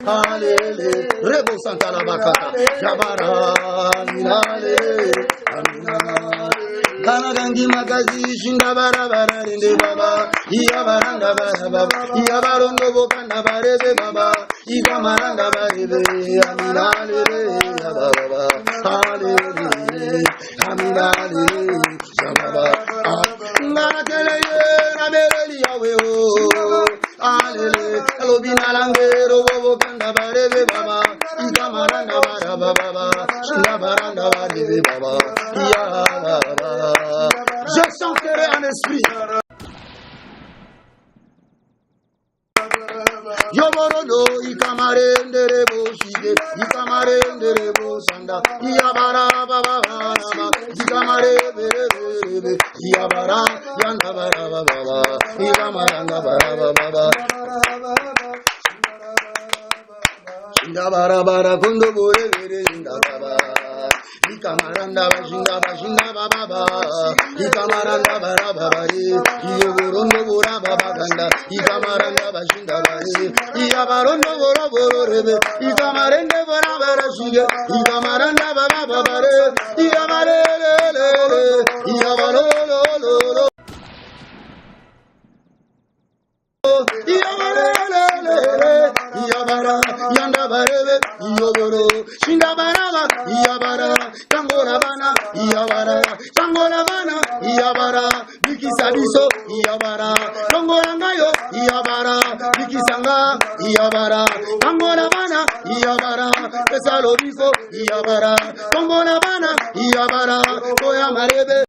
alele, rebo santa la bakata, jabara, minale, amina. Kana gangi magazi, shinda bara bara rende baba, iya baranda bara baba, iya barondo bokanda barebe baba, iya maranda barebe, amina lele, baba, alele, amina lele, baba, ngana keleye, namereli yawe o, alele, elobina langero bokanda barebe baba, iya maranda bara baba, shinda baranda barebe baba, iya baba. Je chanterai en esprit. Yoborodo, ikamarende rebo shige, ikamarende rebo sanda, iyabara baba baba, ikamare bere, iyabara yanda bara baba, ikamaranda bara baba. Shinda bara bara kundo bore bere shinda baba. Ikamaranda bashinda baba, ikamaranda bara baba, iyoborondo bora baba ganda, ikamaranda bashinda bari, iyabarondo bora boro rebe, ikamarende bora bara shige, ikamaranda baba baba re, iyabarele, iyabarolo, iyabarele, iyabara, yanda barebe, iyoboro, shinda baraba, iyabara, tangora bana, iyabara, tangora bana, iyabara, bikisabiso, iyabara, tangora ngayo, iyabara, bikisanga, iyabara, tangora bana, iyabara, pesalo biso, iyabara, tangora bana, iyabara, koya marebe.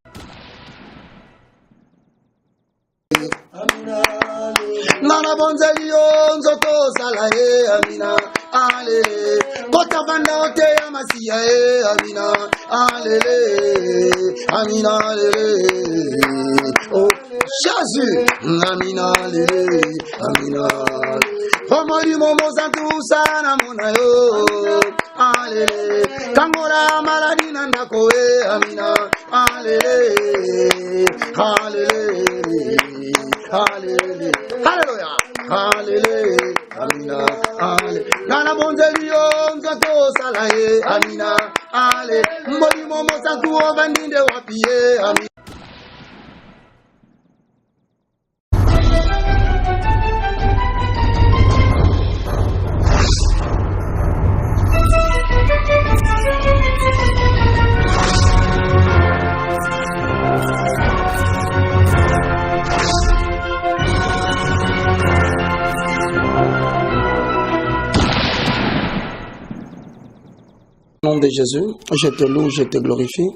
Nana bonzelio nzoto salaye amina alele kota banda ote ya masia amina alele amina alele oh Jésus amina alele amina omori momo santu sana monayo alele kangora maladi nanda koe amina alele alele Hallelujah, hallelujah, hallelujah, amina, ale. Nana bonzelio nzato salaye, amina, ale. Mbodi momo santu ovandinde wapie, amina. Au nom de Jésus, je te loue, je te glorifie.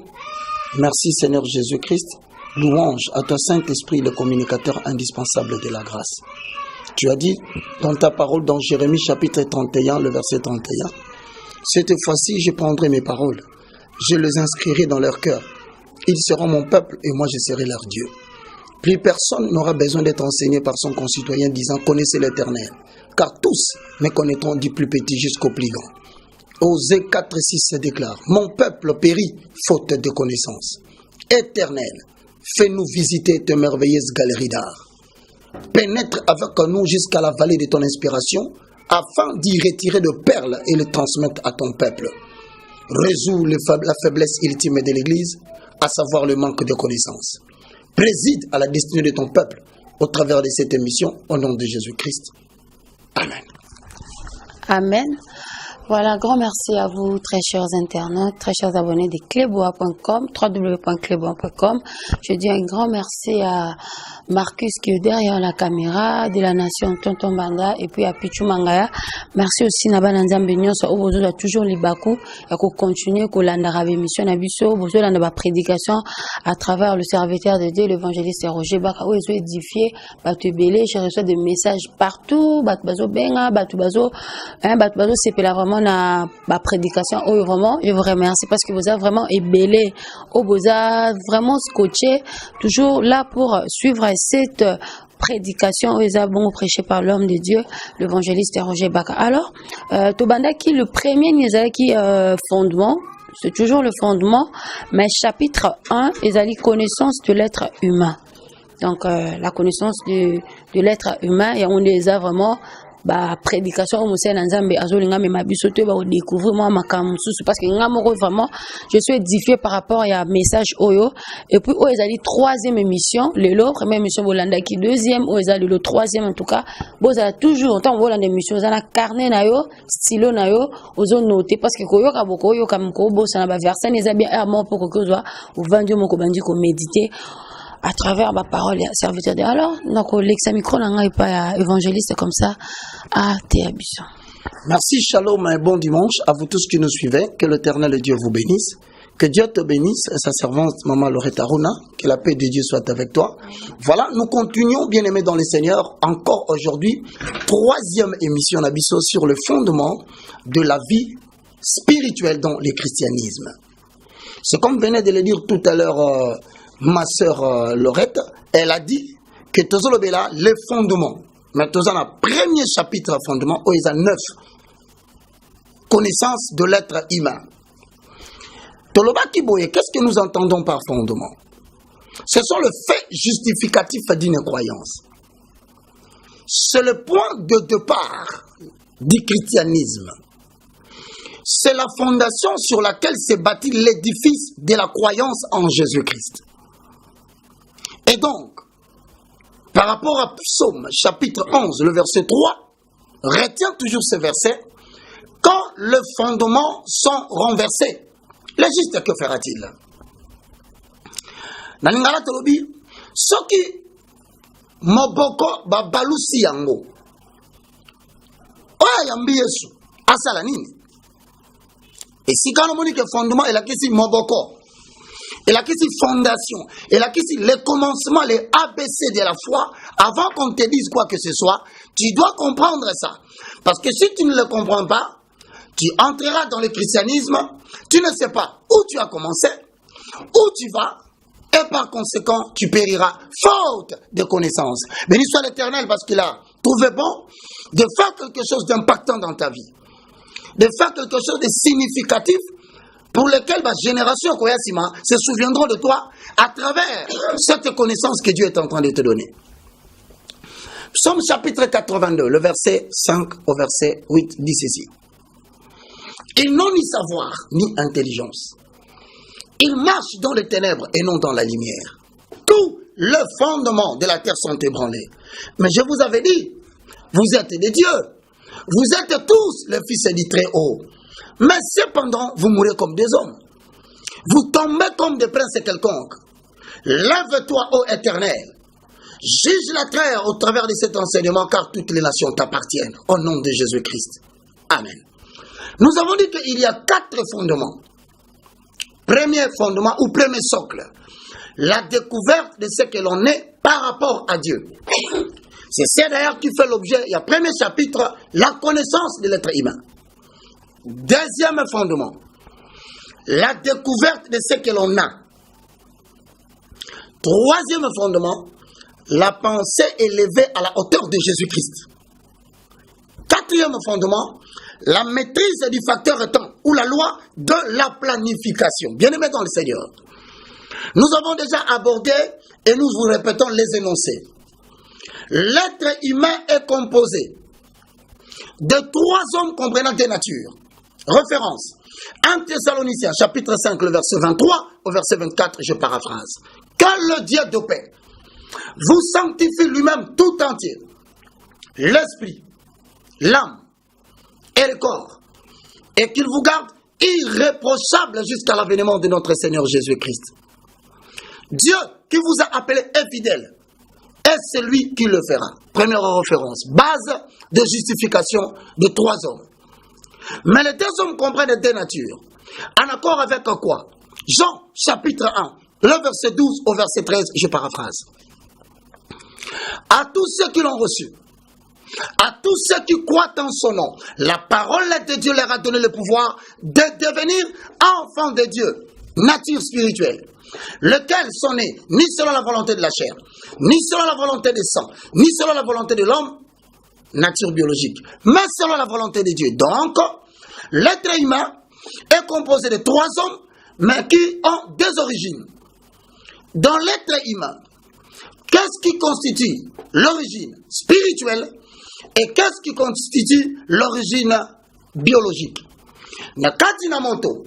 Merci Seigneur Jésus-Christ. Louange à toi Saint-Esprit, le communicateur indispensable de la grâce. Tu as dit dans ta parole dans Jérémie chapitre 31, le verset 31, cette fois-ci je prendrai mes paroles, je les inscrirai dans leur cœur. Ils seront mon peuple et moi je serai leur Dieu. Plus personne n'aura besoin d'être enseigné par son concitoyen disant connaissez l'Éternel, car tous me connaîtront du plus petit jusqu'au plus grand. Osée 4:6 se déclare, mon peuple périt faute de connaissance. Éternel, fais-nous visiter tes merveilleuses galeries d'art. Pénètre avec nous jusqu'à la vallée de ton inspiration, afin d'y retirer de perles et les transmettre à ton peuple. Résous la faiblesse ultime de l'Église, à savoir le manque de connaissance. Préside à la destinée de ton peuple au travers de cette émission, au nom de Jésus-Christ. Amen. Amen. Voilà, grand merci à vous, très chers internautes, très chers abonnés de cleboa.com, www.cleboa.com. Je dis un grand merci à Marcus qui est derrière la caméra, de la nation Tonton Banda, et puis à Pichu Mangaya. Merci aussi à Bananzam Benyoso, où vous avez toujours les bakou, et qu'on continue, qu'on l'a mission à Bisso, vous avez la prédication à travers le serviteur de Dieu, l'évangéliste Roger Baka, où ils ont édifié, Batu Belé, je reçois des messages partout, Batu Bazo Benga, Batu Bazo, c'est là vraiment na prédication, oh vraiment, je vous remercie parce que vous avez vraiment ébellé, oh vous avez vraiment scotché, toujours là pour suivre cette prédication, ils ont bon prêché par l'homme de Dieu, l'évangéliste Roger Baka. Alors, Tobanda qui le premier qui fondement, c'est toujours le fondement, mais chapitre 1, ils ont connaissance de l'être humain. Donc, la connaissance de l'être humain, et on les a vraiment ba prédication au musée Nzambe azolinga me mabiso te ba découvrir moi makamususu parce que nga moko vraiment je suis édifié par rapport à message oyo et puis o ezali troisième émission lelo première émission bolanda ki deuxième o ezali le troisième en tout cas boza toujours tant bolanda émission za na carnet na yo stylo na yo ozo noter parce que koyoka boko yoka mko bosa na ba verset neza bien amour pour que toi ou vendu moko bandi ko méditer à travers ma parole et serviteur de alors donc l'exa micro n'a pas évangéliste comme ça à Théabiso. Merci, shalom et bon dimanche à vous tous qui nous suivez. Que l'Éternel et Dieu vous bénisse. Que Dieu te bénisse et sa servante Maman Loretta Runa. Que la paix de Dieu soit avec toi. Voilà, nous continuons, bien-aimés dans le Seigneur, encore aujourd'hui, troisième émission d'Abisso sur le fondement de la vie spirituelle dans le christianisme. C'est comme venait de le dire tout à l'heure ma sœur Lorette, elle a dit que Tozolobela, les fondements. Mais Tozana, premier chapitre fondement, où il y a 9 connaissances de l'être humain. Toloba Kiboye, qu'est-ce que nous entendons par fondement? Ce sont les faits justificatifs d'une croyance. C'est le point de départ du christianisme. C'est la fondation sur laquelle s'est bâti l'édifice de la croyance en Jésus-Christ. Et donc, par rapport à Psaume, chapitre 11, le verset 3, retiens toujours ce verset. Quand les fondements sont renversés, le juste, que fera-t-il? Naningala tolobi, soki moboko babalusi yango. Oya yambi Yesu, asala nini? Et si quand on dit que fondement, il a qu'ici moboko. Il a qu'ici fondation, il a qu'ici le commencement, les ABC de la foi, avant qu'on te dise quoi que ce soit, tu dois comprendre ça. Parce que si tu ne le comprends pas, tu entreras dans le christianisme, tu ne sais pas où tu as commencé, où tu vas, et par conséquent, tu périras faute de connaissances. Béni soit l'Éternel parce qu'il a trouvé bon de faire quelque chose d'impactant dans ta vie, de faire quelque chose de significatif, pour lesquels ma génération se souviendront de toi à travers cette connaissance que Dieu est en train de te donner. Psaume chapitre 82, le verset 5 au verset 8 dit ceci. Ils n'ont ni savoir ni intelligence. Ils marchent dans les ténèbres et non dans la lumière. Tous les fondements de la terre sont ébranlés. Mais je vous avais dit, vous êtes des dieux. Vous êtes tous les fils du Très-Haut. Mais cependant, vous mourrez comme des hommes. Vous tombez comme des princes quelconques. Lève-toi, ô Éternel. Juge la terre au travers de cet enseignement, car toutes les nations t'appartiennent. Au nom de Jésus-Christ. Amen. Nous avons dit qu'il y a 4 fondements. Premier fondement ou premier socle. La découverte de ce que l'on est par rapport à Dieu. C'est d'ailleurs qui fait l'objet, il y a premier chapitre, la connaissance de l'être humain. Deuxième fondement, la découverte de ce que l'on a. Troisième fondement, la pensée élevée à la hauteur de Jésus-Christ. Quatrième fondement, la maîtrise du facteur temps ou la loi de la planification. Bien-aimés dans le Seigneur, nous avons déjà abordé et nous vous répétons les énoncés. L'être humain est composé de 3 hommes comprenant des natures. Référence. 1 Thessaloniciens, chapitre 5, le verset 23 au verset 24, je paraphrase. Que le Dieu de paix vous sanctifie lui-même tout entier, l'esprit, l'âme et le corps, et qu'il vous garde irréprochable jusqu'à l'avènement de notre Seigneur Jésus-Christ. Dieu qui vous a appelé est fidèle, et c'est lui qui le fera. Première référence, base de justification de 3 hommes. Mais les 2 hommes comprennent 2 natures. En accord avec quoi? Jean, chapitre 1, le verset 12 au verset 13, je paraphrase. À tous ceux qui l'ont reçu, à tous ceux qui croient en son nom, la parole de Dieu leur a donné le pouvoir de devenir enfants de Dieu, nature spirituelle, lesquels sont nés ni selon la volonté de la chair, ni selon la volonté des sang, ni selon la volonté de l'homme, nature biologique, mais selon la volonté de Dieu. Donc, l'être humain est composé de 3 hommes, mais qui ont 2 origines. Dans l'être humain, qu'est-ce qui constitue l'origine spirituelle Et qu'est-ce qui constitue l'origine biologique? Nakati moto,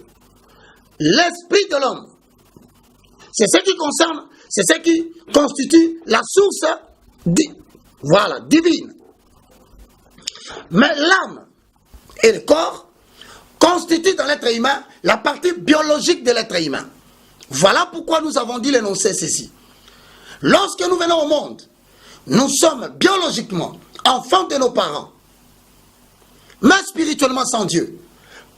l'esprit de l'homme, c'est ce qui concerne, c'est ce qui constitue la source divine. Mais l'âme et le corps constituent dans l'être humain la partie biologique de l'être humain. Voilà pourquoi nous avons dit l'énoncé ceci. Lorsque nous venons au monde, nous sommes biologiquement enfants de nos parents, mais spirituellement sans Dieu.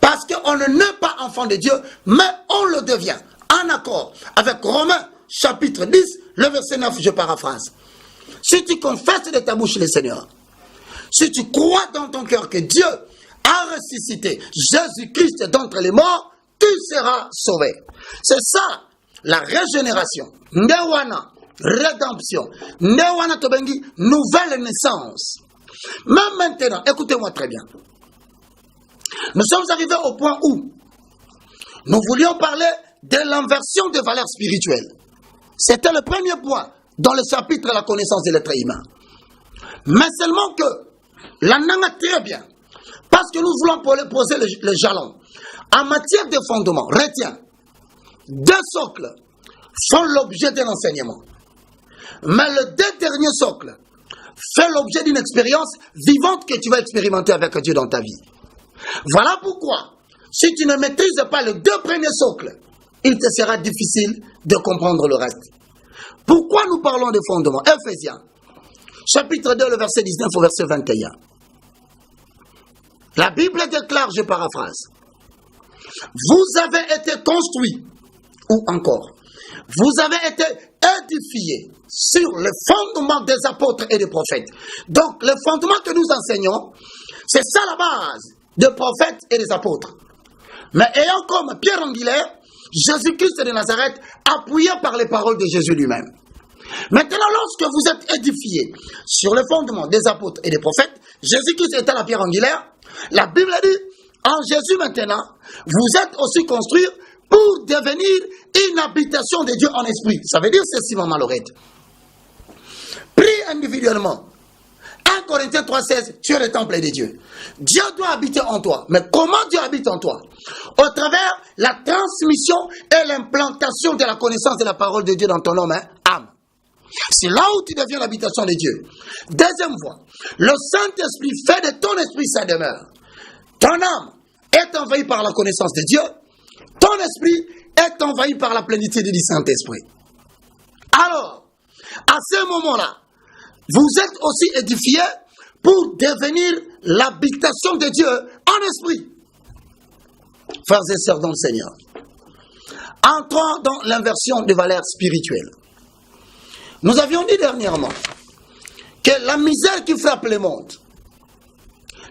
Parce qu'on ne naît pas enfant de Dieu, mais on le devient. En accord avec Romains chapitre 10, le verset 9, je paraphrase. Si tu confesses de ta bouche le Seigneur, si tu crois dans ton cœur que Dieu a ressuscité Jésus-Christ d'entre les morts, tu seras sauvé. C'est ça, la régénération. Ndewana, rédemption. Ndewana tobengi, nouvelle naissance. Même maintenant, écoutez-moi très bien. Nous sommes arrivés au point où nous voulions parler de l'inversion des valeurs spirituelles. C'était le premier point dans le chapitre de la connaissance de l'être humain. Mais seulement que, la nanga très bien, parce que nous voulons poser le jalon. En matière de fondement, retiens, deux socles font l'objet d'un enseignement. Mais le deux derniers socles fait l'objet d'une expérience vivante que tu vas expérimenter avec Dieu dans ta vie. Voilà pourquoi, si tu ne maîtrises pas les deux premiers socles, il te sera difficile de comprendre le reste. Pourquoi nous parlons de fondement? Ephésiens, chapitre 2, le verset 19 au verset 21. La Bible déclare, je paraphrase, vous avez été construits, ou encore, vous avez été édifiés sur le fondement des apôtres et des prophètes. Donc, le fondement que nous enseignons, c'est ça la base des prophètes et des apôtres. Mais ayant comme pierre angulaire, Jésus-Christ de Nazareth, appuyé par les paroles de Jésus lui-même. Maintenant, lorsque vous êtes édifiés sur le fondement des apôtres et des prophètes, Jésus-Christ était la pierre angulaire. La Bible dit, en Jésus maintenant, vous êtes aussi construits pour devenir une habitation de Dieu en esprit. Ça veut dire ceci, maman Laurette. Pris individuellement, 1 Corinthiens 3,16, tu es le temple de Dieu. Dieu doit habiter en toi. Mais comment Dieu habite en toi? Au travers la transmission et l'implantation de la connaissance de la parole de Dieu dans ton âme. C'est là où tu deviens l'habitation de Dieu. Deuxième voie, le Saint-Esprit fait de ton esprit sa demeure. Ton âme est envahie par la connaissance de Dieu. Ton esprit est envahi par la plénitude du Saint-Esprit. Alors, à ce moment-là, vous êtes aussi édifiés pour devenir l'habitation de Dieu en esprit. Frères et sœurs dans le Seigneur, entrons dans l'inversion des valeurs spirituelles. Nous avions dit dernièrement que la misère qui frappe le monde,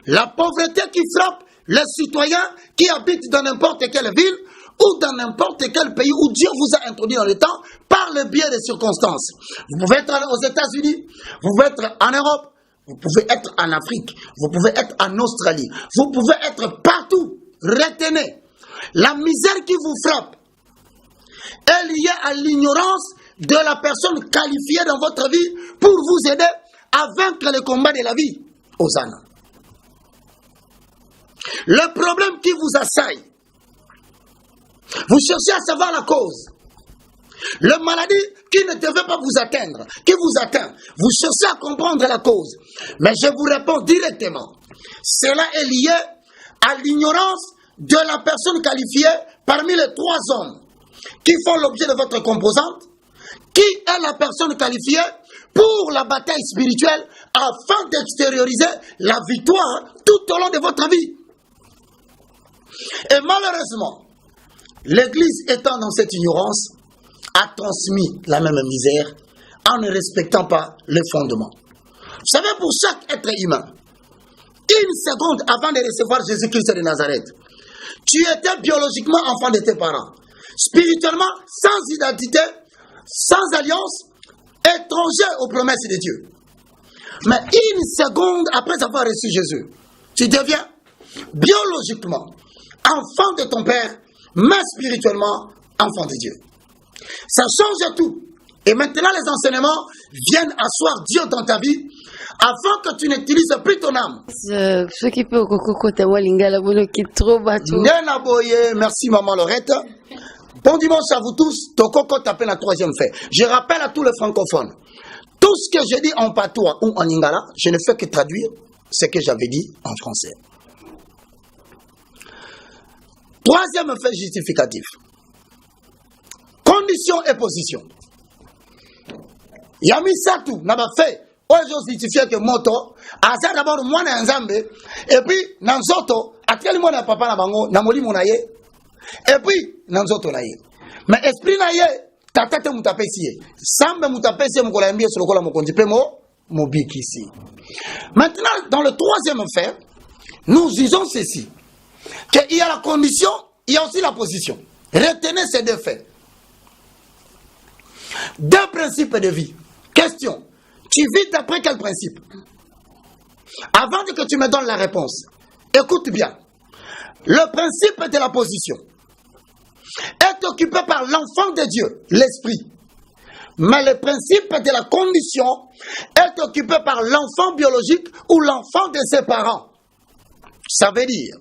la pauvreté qui frappe les citoyens qui habitent dans n'importe quelle ville ou dans n'importe quel pays où Dieu vous a introduit dans le temps par le biais des circonstances. Vous pouvez être aux États-Unis, vous pouvez être en Europe, vous pouvez être en Afrique, vous pouvez être en Australie, vous pouvez être partout. Retenez, la misère qui vous frappe est liée à l'ignorance de la personne qualifiée dans votre vie pour vous aider à vaincre le combat de la vie. Hosanna. Le problème qui vous assaille, vous cherchez à savoir la cause. La maladie qui ne devait pas vous atteindre, qui vous atteint, vous cherchez à comprendre la cause. Mais je vous réponds directement. Cela est lié à l'ignorance de la personne qualifiée parmi les trois hommes qui font l'objet de votre composante. Qui est la personne qualifiée pour la bataille spirituelle afin d'extérioriser la victoire tout au long de votre vie? Et malheureusement, l'Église étant dans cette ignorance, a transmis la même misère en ne respectant pas les fondements. Vous savez, pour chaque être humain, une seconde avant de recevoir Jésus-Christ de Nazareth, tu étais biologiquement enfant de tes parents, spirituellement sans identité, sans alliance, étranger aux promesses de Dieu. Mais une seconde après avoir reçu Jésus, tu deviens biologiquement enfant de ton père, mais spirituellement enfant de Dieu. Ça change tout. Et maintenant, les enseignements viennent asseoir Dieu dans ta vie avant que tu n'utilises plus ton âme. Ce qui peut côté Walingala qui trop bateau. Merci maman Laurette. Bon dimanche à vous tous. Tokoko tape la troisième fait. Je rappelle à tous les francophones. Tout ce que je dis en patois ou en lingala, je ne fais que traduire ce que j'avais dit en français. Troisième fait justificatif. Condition et position. Yami Satou n'a pas fait. Aujourd'hui, justifié que moto, asa d'abord moi na nzambe, et puis nanzoto, ateli moi na papa na bango, na moli monaye, et puis nanzoto na ye. Mais esprit na ye, tata te mutapesi, sambe mutapesi mukolambie sur le kola mokonzi pe mo bikisi. Maintenant, dans le troisième fait, nous disons ceci, qu'il y a la condition, il y a aussi la position. Retenez ces deux faits. Deux principes de vie. Question. Tu vis d'après quel principe? Avant que tu me donnes la réponse, écoute bien. Le principe de la position est occupé par l'enfant de Dieu, l'esprit. Mais le principe de la condition est occupé par l'enfant biologique ou l'enfant de ses parents. Ça veut dire,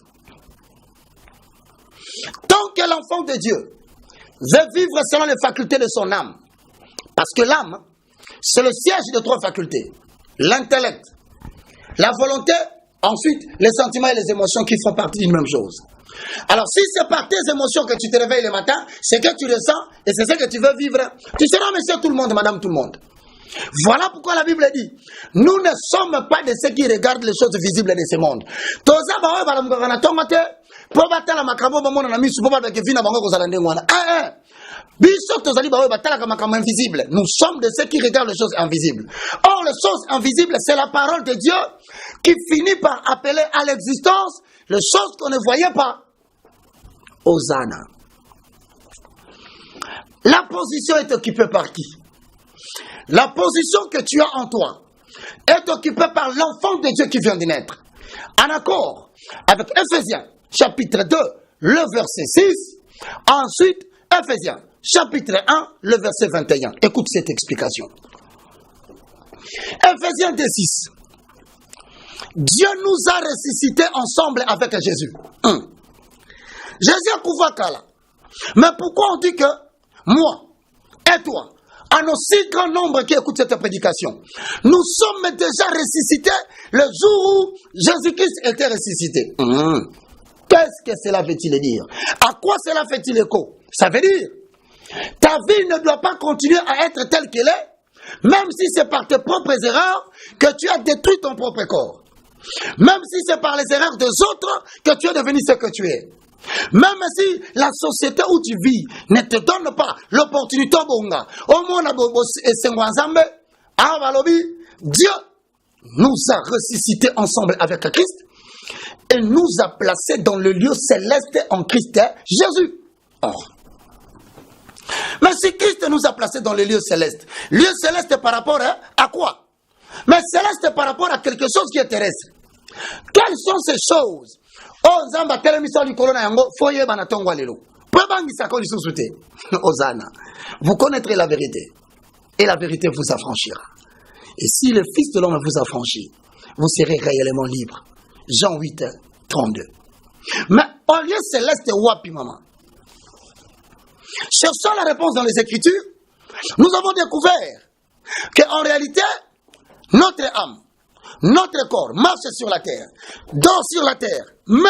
tant que l'enfant de Dieu veut vivre selon les facultés de son âme, parce que l'âme, c'est le siège de trois facultés. L'intellect, la volonté, ensuite les sentiments et les émotions qui font partie d'une même chose. Alors si c'est par tes émotions que tu te réveilles le matin, c'est que tu ressens et c'est ce que tu veux vivre, tu seras monsieur tout le monde, madame tout le monde. Voilà pourquoi la Bible dit, nous ne sommes pas de ceux qui regardent les choses visibles de ce monde. Nous sommes de ceux qui regardent les choses invisibles. Or, les choses invisibles, c'est la parole de Dieu qui finit par appeler à l'existence les choses qu'on ne voyait pas. Hosanna. La position est occupée par qui? La position que tu as en toi est occupée par l'enfant de Dieu qui vient de naître. En accord avec Ephésiens, chapitre 2, le verset 6. Ensuite, Ephésiens, chapitre 1, le verset 21. Écoute cette explication. Ephésiens 2, 6. Dieu nous a ressuscités ensemble avec Jésus. Jésus a couvert Kala. Mais pourquoi on dit que moi et toi, à nos si grand nombre qui écoutent cette prédication, nous sommes déjà ressuscités le jour où Jésus-Christ était ressuscité? Qu'est-ce que cela veut-il dire? À quoi cela fait-il écho? Ça veut dire, ta vie ne doit pas continuer à être telle qu'elle est, même si c'est par tes propres erreurs que tu as détruit ton propre corps. Même si c'est par les erreurs des autres que tu es devenu ce que tu es. Même si la société où tu vis ne te donne pas l'opportunité, Dieu nous a ressuscités ensemble avec Christ et nous a placés dans le lieu céleste en Christ Jésus. Or, mais si Christ nous a placés dans le lieu céleste par rapport à quoi? Mais céleste par rapport à quelque chose qui est terrestre. Quelles sont ces choses? Oh, Zamba, vous connaîtrez la vérité et la vérité vous affranchira. Et si le Fils de l'homme vous affranchit, vous serez réellement libre. Jean 8, 32. Mais au lieu céleste, wapi maman. Cherchant la réponse dans les Écritures, nous avons découvert qu'en réalité, notre âme, notre corps marche sur la terre, dort sur la terre, mais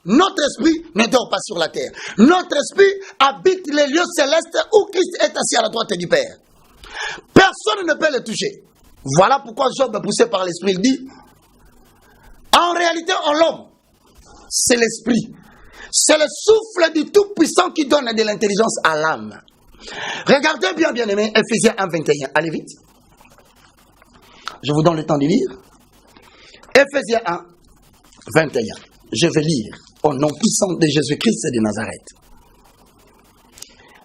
notre esprit ne dort pas sur la terre. Notre esprit habite les lieux célestes où Christ est assis à la droite du Père. Personne ne peut le toucher. Voilà pourquoi Job, poussé par l'esprit, dit, en réalité, en l'homme, c'est l'esprit. C'est le souffle du Tout-Puissant qui donne de l'intelligence à l'âme. Regardez bien, bien aimé, Ephésiens 1, 21. Allez vite. Je vous donne le temps de lire. Ephésiens 1, 21. Je vais lire au nom puissant de Jésus-Christ de Nazareth.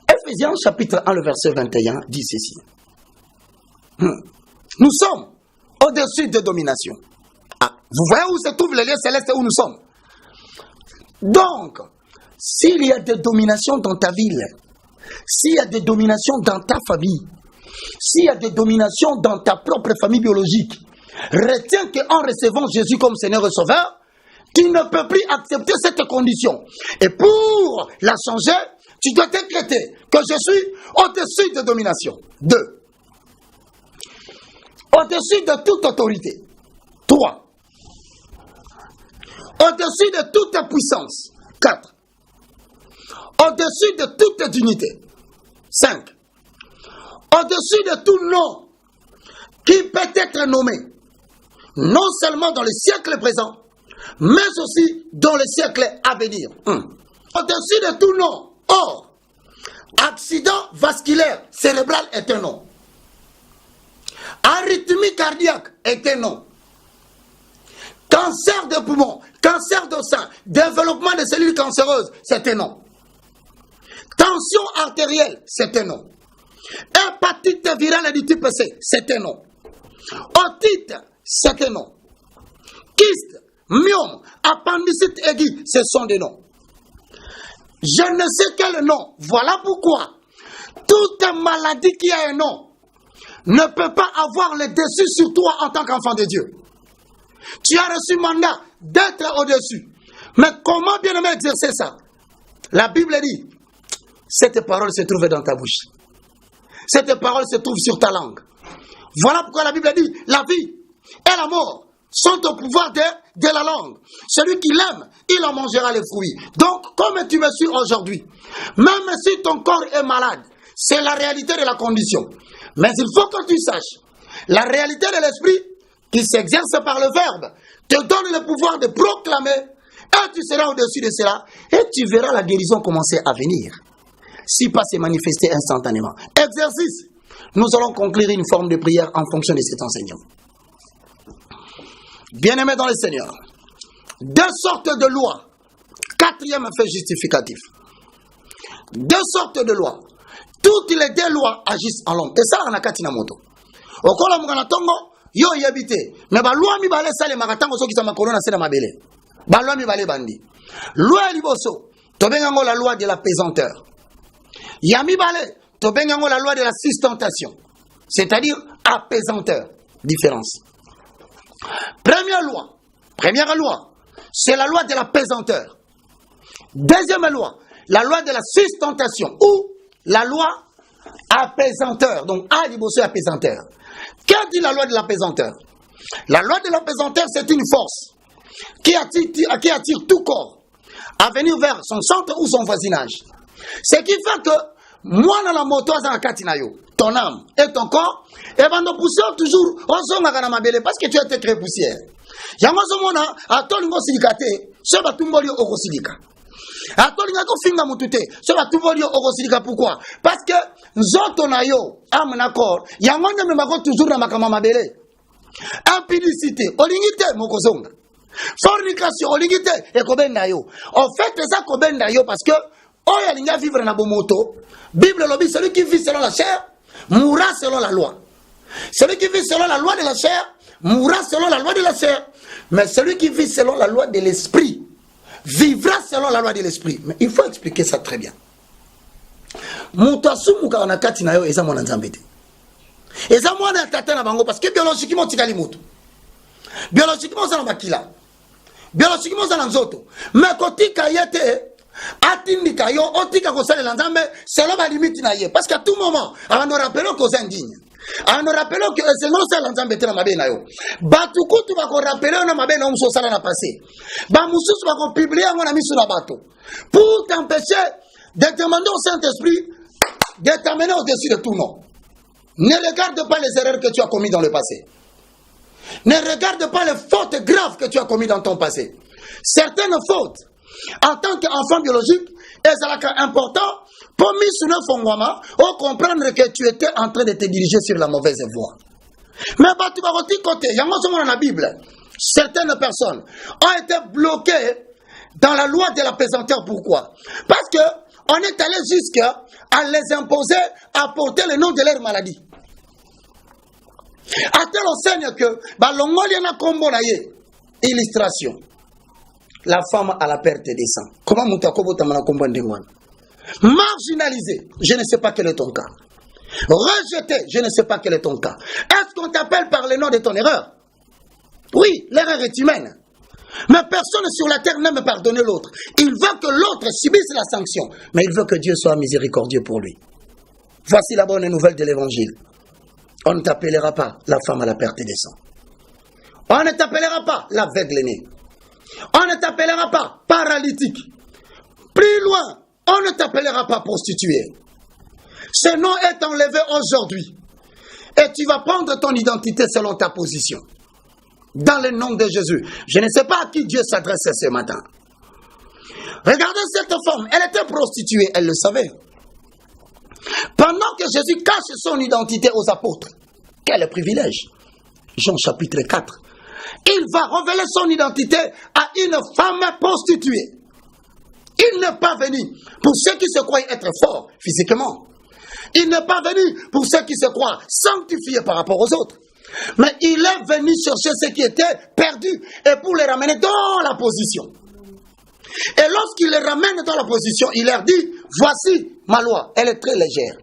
Ephésiens chapitre 1, le verset 21 dit ceci. Nous sommes au-dessus de domination. Ah, vous voyez où se trouve le lieu céleste où nous sommes? Donc, s'il y a des dominations dans ta ville, s'il y a des dominations dans ta famille, s'il y a des dominations dans ta propre famille biologique, Retiens qu'en recevant Jésus comme Seigneur et Sauveur, tu ne peux plus accepter cette condition. Et pour la changer, tu dois décréter que je suis au-dessus de domination. 2. Au-dessus de toute autorité. 3. Au-dessus de toute puissance. 4. Au-dessus de toute dignité. 5. Au-dessus de tout nom qui peut être nommé, non seulement dans le siècle présent, mais aussi dans le siècle à venir. Au-dessus de tout nom. Or, accident vasculaire cérébral est un nom. Arythmie cardiaque est un nom. Cancer de poumon, cancer de sein, développement de cellules cancéreuses, c'est un nom. Tension artérielle, c'est un nom. Hépatite virale du type C, c'est un nom. Otite, c'est un nom. Kyste, myome, appendicite aiguë, ce sont des noms. Je ne sais quel nom. Voilà pourquoi toute maladie qui a un nom ne peut pas avoir le dessus sur toi en tant qu'enfant de Dieu. Tu as reçu mandat d'être au-dessus. Mais comment bien aimer exercer ça? La Bible dit, cette parole se trouve dans ta bouche. Cette parole se trouve sur ta langue. Voilà pourquoi la Bible dit, la vie et la mort sont au pouvoir de la langue. Celui qui l'aime, il en mangera les fruits. Donc, comme tu me suis aujourd'hui, même si ton corps est malade, c'est la réalité de la condition. Mais il faut que tu saches, la réalité de l'esprit qui s'exerce par le verbe te donne le pouvoir de proclamer et tu seras au-dessus de cela et tu verras la guérison commencer à venir. Si pas se manifester instantanément. Exercice. Nous allons conclure une forme de prière en fonction de cet enseignement. Bien-aimés dans le Seigneur, 2 sortes de lois. 4e fait justificatif. 2 sortes de lois. Toutes les 2 lois agissent en l'homme. Et ça, on a katina moto. Okola mugana tongo, yo yebite. Mais ba loi mi bale sale makatango so kisama corona sena mabele. Ba loi mi bale bandi. Loi liboso, to bengango la loi de la pesanteur. Yami bale, to bengango la loi de la sustentation. C'est-à-dire apaisanteur. Différence. Première loi, c'est la loi de la pesanteur. Deuxième loi, la loi de la sustentation ou la loi apaisanteur. Donc, A liboso apaisanteur. Qu'a dit la loi de la pesanteur? La loi de la pesanteur, c'est une force qui attire tout corps à venir vers son centre ou son voisinage. Ce qui fait que moi, dans la moto, ton âme et ton corps, et ben nous poussons toujours au son parce que tu as été créé poussière. Yamazomona, à ton niveau silicate, ce va tout molio au silica. À ton niveau finga mutute, ce va tout molio au silica. Pourquoi? Parce que Zotonayo, amenacor, Yamanda me mako toujours dans ma kamamabele. Impudicité, olingite, mokozonga. Fornication, olingite, et kobendayo. En fait, ça kobendayo parce que, oh, yalinga vivre na bomoto. Bible lobby, celui qui vit selon la chair, mourra selon la loi. Celui qui vit selon la loi de la chair, mourra selon la loi de la chair. Mais celui qui vit selon la loi de l'esprit, vivra selon la loi de l'esprit. Mais il faut expliquer ça très bien. Parce que biologiquement, tu as les motos. Biologiquement, ça n'a pas qu'il a. Biologiquement, ça n'a pas qu'il a. Mais quand tu as été, atindika yo otika kosala nzambe selon la limite na ye parce qu'à tout moment on nous rappelle que c'est indigne on nous rappelle que c'est non sala nzambe tena mabe na yo batu kutu ba ko rappeler na mabe na muso sala na passé ba mususu ba ko publier ngona misu na bato pour t'empêcher de demander au Saint-Esprit de t'amener au-dessus de tout nom. Ne regarde pas les erreurs que tu as commises dans le passé. Ne regarde pas les fautes graves que tu as commises dans ton passé. Certaines fautes en tant qu'enfant biologique, c'est important pour comprendre que tu étais en train de te diriger sur la mauvaise voie. Mais tu vas côté, il y a dans la Bible, certaines personnes ont été bloquées dans la loi de la pesanteur. Pourquoi? Parce que on est allé jusqu'à les imposer à porter le nom de leur maladie. À tel enseigne que illustration. La femme à la perte des sangs. Comment Moutakobo Tamana Kombandengwan? Marginalisé, je ne sais pas quel est ton cas. Rejeté, je ne sais pas quel est ton cas. Est-ce qu'on t'appelle par le nom de ton erreur? Oui, l'erreur est humaine. Mais personne sur la terre n'aime pardonner l'autre. Il veut que l'autre subisse la sanction. Mais il veut que Dieu soit miséricordieux pour lui. Voici la bonne nouvelle de l'évangile. On ne t'appellera pas la femme à la perte des sangs. On ne t'appellera pas l'aveugle-né. On ne t'appellera pas paralytique. Plus loin, on ne t'appellera pas prostituée. Ce nom est enlevé aujourd'hui. Et tu vas prendre ton identité selon ta position. Dans le nom de Jésus. Je ne sais pas à qui Dieu s'adresse ce matin. Regardez cette femme. Elle était prostituée. Elle le savait. Pendant que Jésus cache son identité aux apôtres. Quel privilège. Jean chapitre 4. Il va révéler son identité à une femme prostituée. Il n'est pas venu pour ceux qui se croient être forts physiquement. Il n'est pas venu pour ceux qui se croient sanctifiés par rapport aux autres. Mais il est venu chercher ceux qui étaient perdus et pour les ramener dans la position. Et lorsqu'il les ramène dans la position, il leur dit, voici ma loi, elle est très légère,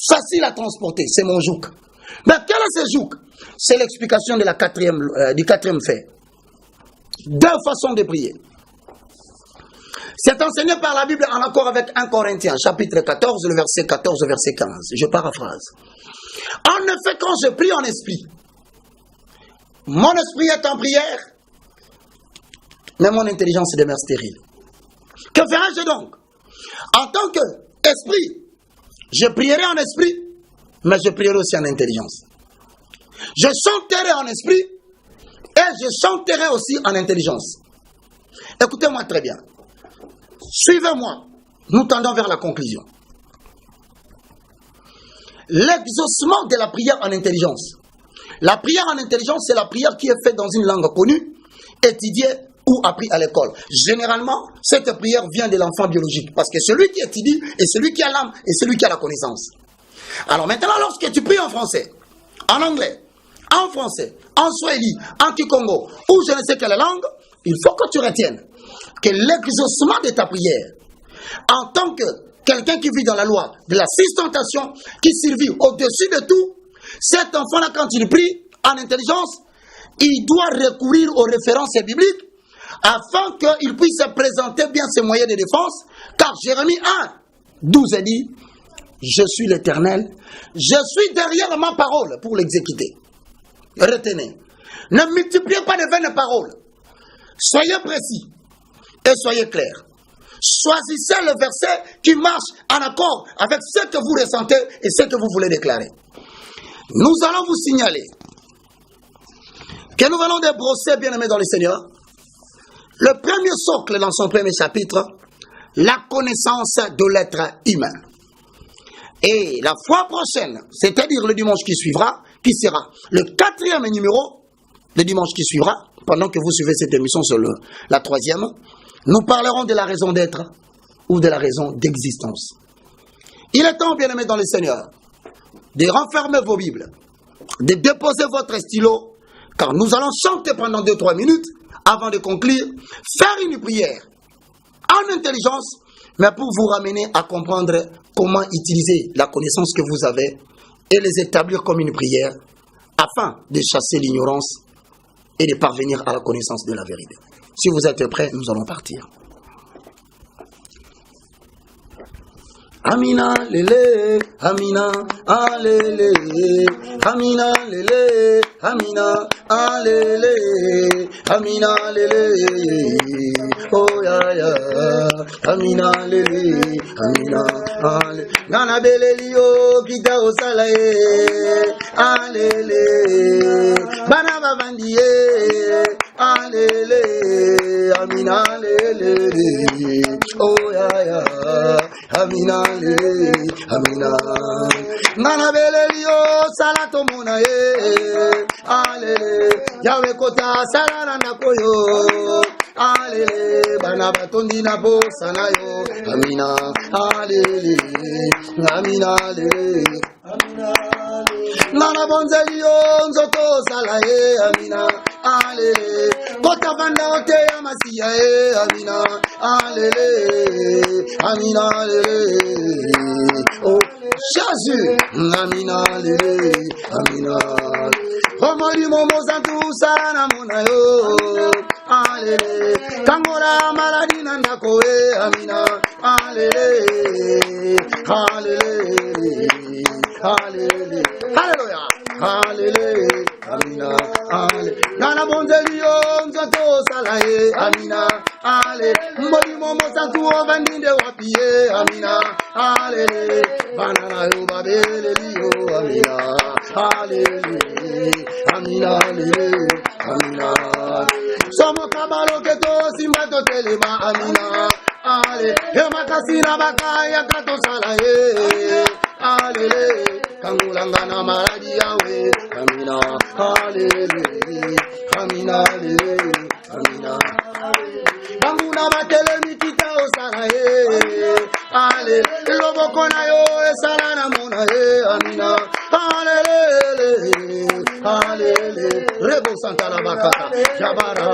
facile à transporter, c'est mon joug. Mais quel est ce joug? C'est l'explication de du quatrième fait. Deux façons de prier. C'est enseigné par la Bible en accord avec 1 Corinthiens, chapitre 14, le verset 14, le verset 15. Je paraphrase. En effet, quand je prie en esprit, mon esprit est en prière, mais mon intelligence demeure stérile. Que ferai-je donc? En tant qu'esprit, je prierai en esprit, mais je prierai aussi en intelligence. Je chanterai en esprit et je chanterai aussi en intelligence. Écoutez-moi très bien. Suivez-moi. Nous tendons vers la conclusion. L'exaucement de la prière en intelligence. La prière en intelligence, c'est la prière qui est faite dans une langue connue, étudiée ou apprise à l'école. Généralement, cette prière vient de l'enfant biologique, parce que celui qui étudie est celui qui a l'âme et celui qui a la connaissance. Alors maintenant, lorsque tu pries en français, en anglais, en français, en swahili, en kikongo, ou je ne sais quelle langue, il faut que tu retiennes que l'exaucement de ta prière, en tant que quelqu'un qui vit dans la loi de la sustentation, qui survit au-dessus de tout, cet enfant-là, quand il prie en intelligence, il doit recourir aux références bibliques afin qu'il puisse présenter bien ses moyens de défense, car Jérémie 1, 12 dit, je suis l'Éternel, je suis derrière ma parole pour l'exécuter. Retenez, ne multipliez pas de vaines paroles, soyez précis et soyez clairs. Choisissez le verset qui marche en accord avec ce que vous ressentez et ce que vous voulez déclarer. Nous allons vous signaler que nous venons de brosser, bien-aimés dans le Seigneur, le premier socle dans son premier chapitre, la connaissance de l'être humain. Et la fois prochaine, c'est-à-dire le dimanche qui suivra, qui sera le 4e numéro, le dimanche qui suivra, pendant que vous suivez cette émission sur la 3e, nous parlerons de la raison d'être ou de la raison d'existence. Il est temps, bien-aimés dans le Seigneur, de renfermer vos Bibles, de déposer votre stylo, car nous allons chanter pendant 2-3 minutes avant de conclure, faire une prière en intelligence, mais pour vous ramener à comprendre comment utiliser la connaissance que vous avez et les établir comme une prière afin de chasser l'ignorance et de parvenir à la connaissance de la vérité. Si vous êtes prêts, nous allons partir. Amina lele, Amina alele, Amina lele, Amina alele, Amina lele, oh ya ya, Amina lele, Amina alele, Nana belelio kita osalae, alele, bana babandiye, alele, Amina lele, oh ya ya, Amina lele, Amina. Nana belelio salato mona ye, alele, yawe kota salana nakoyo, alele, bana batondi na bo sanayo, Amina, alele, Amina lele, Amina. Nana bonzelio nzoto salaye, Amina, alele, kota banda ote ya masiya ye, Amina, alele, Amina lele, oh. Jésus. Amina, lele, amina. Omoli momo santu sana munayo. Alele, kangola maladi nanda koe. Amina, alele, alele, alele, hallelujah, alele, amina, ale. Nana bonzeli yo nzoto salaye. Amina, ale. Mboli momo santu ovandinde wapie. Amina, alele. Banana yo babele liyo. Amina, alele. Amina, alele. Amina. Somo kabalo keto simbato telema. Amina, ale. Emakasina bakaya kato salaye. Alele. Kangulangana maradi yawe. Amina, alele. Amina, alele. Amina. Banguna batele mikita osana ye. Ale, loboko na yo esana na mona ye. Amina, alele, alele. Rebo Santa la bakata, Jabara,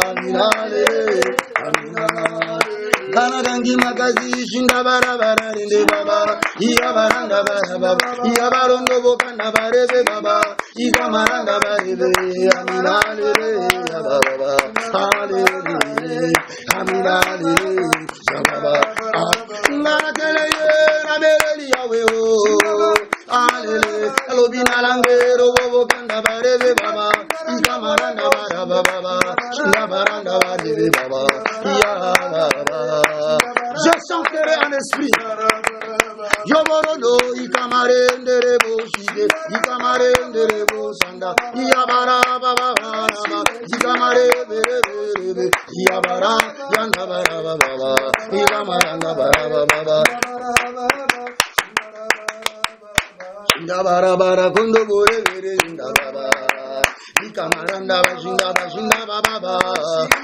Amina, alele, Amina. Kanagangi magazi shinda bara bara rinde baba. Iya baranda bara baba. Iya barondo bokanda barebe baba. Iya maranda barebe. Amina, alele, baba. Alele. Amina, Shababa. Nakeleye, Nabeli Yawe, Alele, Lobina Langero, Kanda Barebe Baba, Ikamaranda Baba, Shingabaranda Barebe Baba, Baba. Je chanterai en esprit. Yoborodo, Ikamarende Rebo Shige, Ikamarende Rebo Sanda, Yabara Baba, Ikamarebe, Yabara, Yandabara Baba, Ikamaranda Baba, Yabara Bara Kundo Bore, Yandabara. Ikamaranda bashinda baba,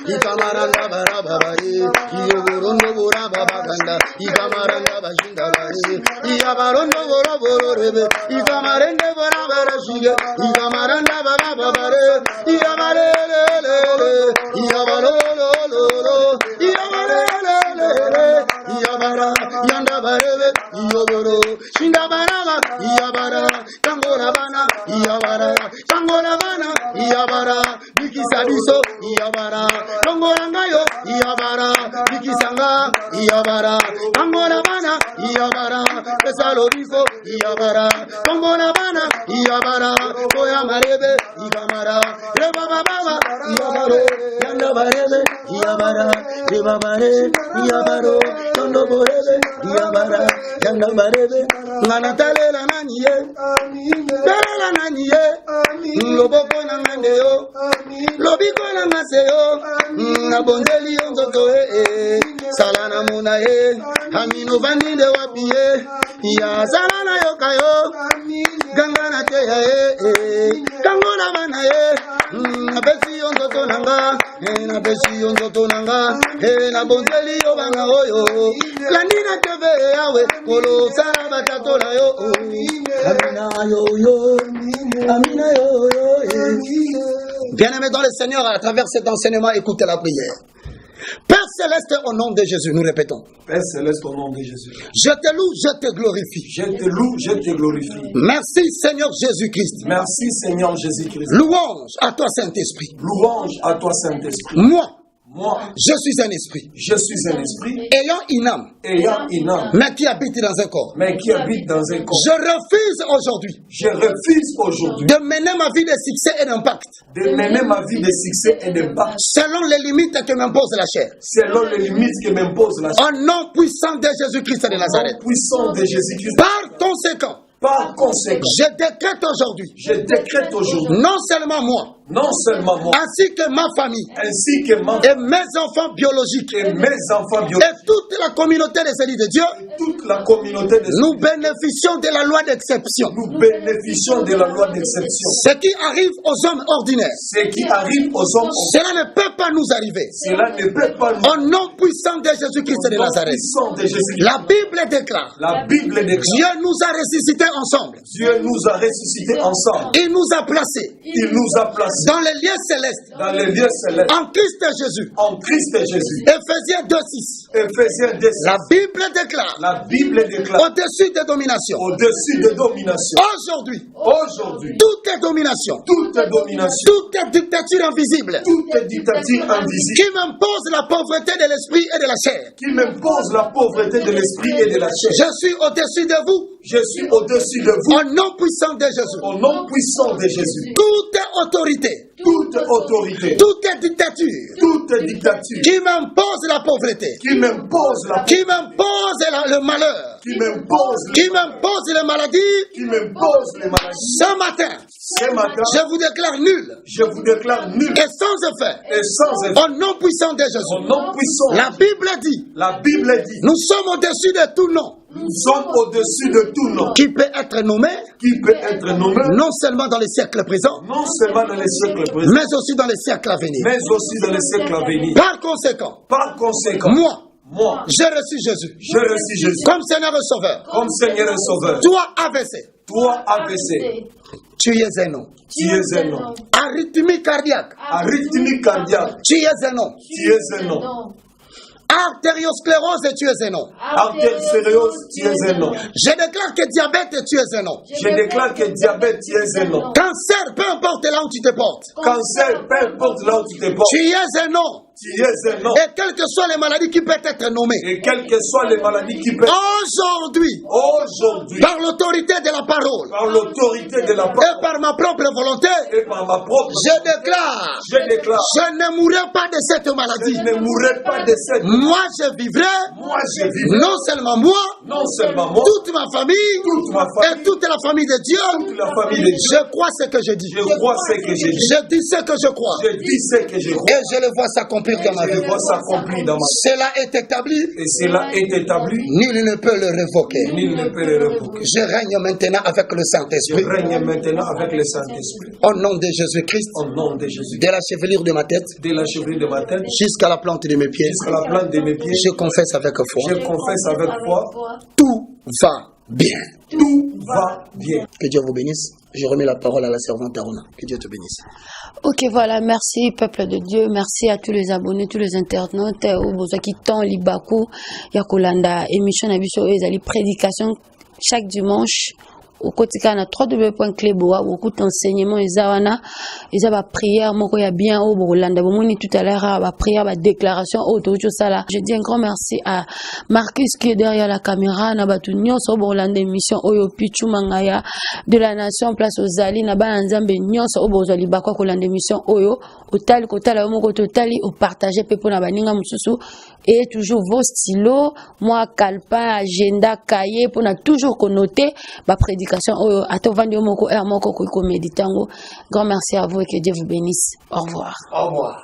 Ikamaranda barababa, Iyoburondo bora baba kanda, Ikamaranda bashinda bari, Iyabarondo bora bora rebe, Ikamarende bora bara shige, Ikamaranda baba bare, Iyabarele, Iyabarolo, Iyabarele, Iyabara, Yanda barebe, Iyoboro, Shinda baraba, Iyabara, Tangora bana, Iyabara, Tangora bana. Iyabara, Bikisabiso, Iyabara, Longorangayo, Iyabara, Bikisanga, Iyabara, Langorabana, Iyabara, Pesalobiko, Iyabara, Longorabana, Iyabara, Koya Marebe, Iyamara, Reba Baba, Iyabaro, Yanda Barebe, Iyabara, Reba Bare, Iyabaro, Tondo Borebe, Iyabara, Yanda Barebe, Nanatale la Naniye, Tala Naniye, Loboko na Mandeo, Lobiko na Maseo, Nabondeli Onzoto, Salana Muna, Amino Vaninde Wapie, Ya Salana Yokayo, Gangana Tea, Gangona Manae, Nabesi Onzoto Nanga, Nabesi Onzoto Nanga, Nabondeli Obanga Oyo, Lanina Teve Yawe, Polo Sarabata yo, Amina yo, Amina yo. Bien-aimés dans le Seigneur, à travers cet enseignement, écoutez la prière. Père Céleste, au nom de Jésus, nous répétons. Père Céleste, au nom de Jésus. Je te loue, je te glorifie. Je te loue, je te glorifie. Merci Seigneur Jésus-Christ. Merci Seigneur Jésus-Christ. Louange à toi Saint-Esprit. Louange à toi Saint-Esprit. Moi, je suis un esprit. Je suis un esprit. Ayant une âme. Ayant une âme. Mais qui habite dans un corps. Mais qui habite dans un corps. Je refuse aujourd'hui. Je refuse aujourd'hui. De mener ma vie de succès et d'impact. De mener ma vie de succès et d'impact. Selon les limites que m'impose la chair. Selon les limites que m'impose la chair. Au nom puissant de Jésus-Christ de Nazareth. Au nom puissant de Jésus-Christ. Par conséquent. Par conséquent, je décrète aujourd'hui, non seulement moi, ainsi que ma famille, et mes enfants biologiques, et toute la communauté des élus de Dieu, nous bénéficions de la loi d'exception. Ce qui arrive aux hommes ordinaires, cela ne peut pas nous arriver. Au nom puissant de Jésus-Christ de Nazareth, la Bible déclare, Dieu nous a ressuscités ensemble. Dieu nous a ressuscités ensemble. Il nous a placés Dans les lieux célestes. Dans les lieux célestes. En Christ Jésus. En Christ Jésus. Éphésiens 2:6. Éphésiens 2:6. La Bible déclare. La Bible déclare. Au-dessus des dominations. Au-dessus des dominations. Aujourd'hui. Aujourd'hui. Toute domination. Toute domination. Toute dictature invisible. Toute dictature invisible. Qui m'impose la pauvreté de l'esprit et de la chair. Qui m'impose la pauvreté de l'esprit et de la chair. Je suis au-dessus de vous. Je suis au-dessus de vous. Au nom puissant de Jésus. Au nom puissant de Jésus. Toute autorité. Toute autorité. Toute dictature. Toute dictature. Qui m'impose la pauvreté. Qui m'impose la Qui m'impose le malheur. Qui m'impose. Qui m'impose les maladies. Qui m'impose les maladies. Ce matin. Ce matin. Je vous déclare nul. Je vous déclare nul. Et sans effet. Et sans effet. Au nom puissant de Jésus. Au nom puissant. La Bible dit. La Bible dit. Nous sommes au-dessus de tout nom. Nous sommes au-dessus de tout nom. Qui peut être nommé. Qui peut être nommé. Non seulement dans les siècles présents. Non seulement dans les siècles présents. Mais aussi dans les siècles à venir. Mais aussi dans les siècles à venir. Par conséquent. Moi, j'ai reçu Jésus. J'ai reçu Jésus. Comme Seigneur et Sauveur. Comme Seigneur et Sauveur. Toi, AVC. Toi, AVC. Tu es un homme. Tu es un homme. Arythmie cardiaque. Arythmie cardiaque. Tu es un homme. Tu es un homme. Artériosclérose, tu es un homme. Artériosclérose, tu es un homme. Je déclare que diabète, tu es un homme. Je déclare que diabète, tu es un homme. Cancer, peu importe là où tu te portes. Cancer, peu importe là où tu te portes. Tu es un homme. Tu es un homme. Et quelles que soient les maladies qui peuvent être nommées. Et quelles que soient les maladies qui peuvent. Aujourd'hui. Par l'autorité de la parole. Par l'autorité de la parole. Et par ma propre volonté. Et par ma propre. Je déclare. Je ne mourrai pas de cette maladie. Je ne mourrai pas de cette maladie. Moi, je vivrai. Moi, je vivrai. Non seulement moi. Non seulement moi. Toute ma famille. Toute ma famille. Et toute la famille de Dieu. Toute la famille de Dieu. Je crois ce que je dis. Je crois ce que je dis. Je dis ce que je crois. Je dis ce que je crois. Et je le vois s'accomplir dans ma vie. Cela est établi. Et cela est établi. Nul ne peut le révoquer. Nul ne peut le révoquer. Je règne maintenant avec le Saint-Esprit. Je règne maintenant avec le Saint-Esprit. Au nom de Jésus-Christ. Au nom de Jésus. De la chevelure de ma tête. De la chevelure de ma tête. Jusqu'à la plante de mes pieds. Jusqu'à la plante de mes pieds. Je confesse avec foi. Je confesse avec foi. Tout va bien. Tout va bien. Que Dieu vous bénisse. Je remets la parole à la servante Aruna. Que Dieu te bénisse. Ok, voilà, merci peuple de Dieu, merci à tous les abonnés, tous les internautes, qui t'ont libaku, yakolanda, émission nabiso, ezali prédication chaque dimanche. Au quotidien na www.cleboa beaucoup d'enseignements ezawana eza ba prière moko ya bien au Bolanda bomoni tout à l'heure ba prière ba déclaration au tojo sala. Je dis un grand merci à Marcus qui est derrière la caméra na batu nyonso au Bolanda émission oyo pichu mangaya de la nation place aux ali na ba nzambe nyonso au bozali bakwa kolanda émission oyo otali kotala moko totali au partager pe pona baninga mususu et toujours vos stylos moi calpa agenda cahier pona toujours connoter ba prédication. Grand merci à vous et que Dieu vous bénisse. Au revoir. Au revoir.